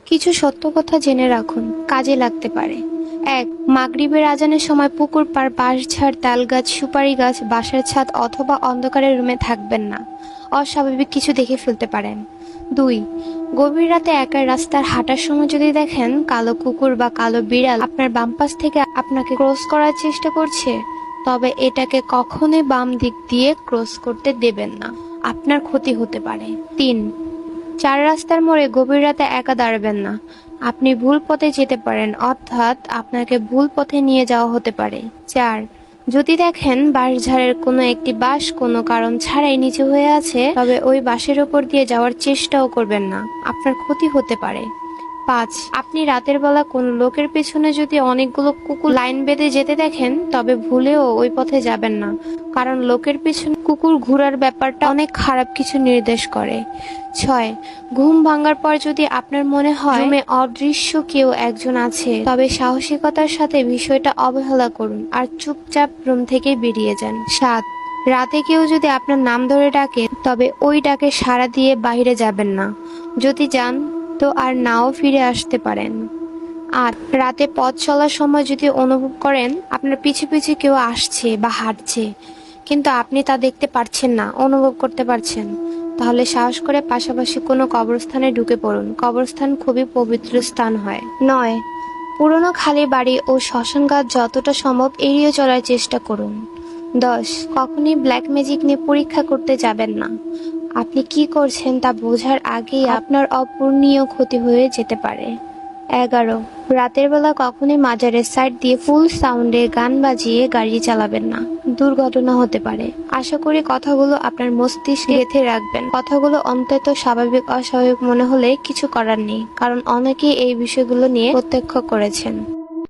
কিছু সত্য কথা জেনে রাখুন, কাজে লাগতে পারে। 1. মাগরিবের আজানের সময় পুকুর পাড়, বাঁশঝাড়, তালগাছ, সুপারি গাছ, বাসার ছাদ অথবা অন্ধকারের রুমে থাকবেন না। অস্বাভাবিক কিছু দেখে ফেলতে পারেন। 2. গভীর রাতে একা রাস্তার হাঁটার সময় যদি দেখেন কালো কুকুর বা কালো বিড়াল আপনার বাম পাশ থেকে আপনাকে ক্রস করার চেষ্টা করছে, তবে এটাকে কখনোই বাম দিক দিয়ে ক্রস করতে দেবেন না, আপনার ক্ষতি হতে পারে। 3. চার রাস্তার মোড়ে গভীর রাতে একা দাঁড়াবেন না। আপনি ভুল পথে যেতে পারেন, অর্থাৎ আপনাকে ভুল পথে নিয়ে যাওয়া হতে পারে। 4. যদি দেখেন বাঁশঝাড়ের কোনো একটি বাঁশ কোনো কারণ ছাড়াই নিচু হয়ে আছে, তবে ওই বাঁশের ওপর দিয়ে যাওয়ার চেষ্টাও করবেন না, আপনার ক্ষতি হতে পারে। 5. আপনি রাতের বেলা কোনো লোকের পেছনে যদি অনেকগুলো কুকুর লাইন বেঁধে যেতে দেখেন, তবে ভুলেও ওই পথে যাবেন না, কারণ লোকের পেছনে কুকুর ঘোরার ব্যাপারটা অনেক খারাপ কিছু নির্দেশ করে। 6. ঘুম ভাঙার পর যদি আপনার মনে হয় রুমে অদৃশ্য কেউ একজন আছে, তবে সাহসিকতার সাথে বিষয়টা অবহেলা করুন আর চুপচাপ রুম থেকে বেরিয়ে যান। 7. রাতে কেউ যদি আপনার নাম ধরে ডাকে, তবে ওই ডাকে সাড়া দিয়ে বাইরে যাবেন না। যদি যান তো আর নাও ফিরে আসতে পারেন। 8. রাতে পথ চলার সময় যদি অনুভব করেন আপনার পিছু পিছু কেউ আসছে বা হাঁটছে, কিন্তু আপনি তা দেখতে পারছেন না, অনুভব করতে পারছেন, তাহলে সাহস করে পাশাপাশি কোনো কবরস্থানে ঢুকে পড়ুন। কবরস্থান খুবই পবিত্র স্থান হয়। 9. পুরনো খালি বাড়ি ও শ্মশানঘাট যতটা সম্ভব এড়িয়ে চলার চেষ্টা করুন। 10. কখনই ব্ল্যাক ম্যাজিক নিয়ে পরীক্ষা করতে যাবেন না। আপনি কি করছেন তা বোঝার আগেই আপনার অপূরণীয় ক্ষতি হয়ে যেতে পারে। 11. রাতের বেলা কখনই মাজারের সাইড দিয়ে ফুল সাউন্ডে গান বাজিয়ে গাড়ি চালাবেন না, দুর্ঘটনা হতে পারে। আশা করি কথাগুলো আপনার মস্তিষ্কে গেঁথে রাখবেন। কথাগুলো অন্তত স্বাভাবিক অস্বাভাবিক মনে হলে কিছু করার নেই, কারণ অনেকেই এই বিষয়গুলো নিয়ে প্রত্যক্ষ করেছেন।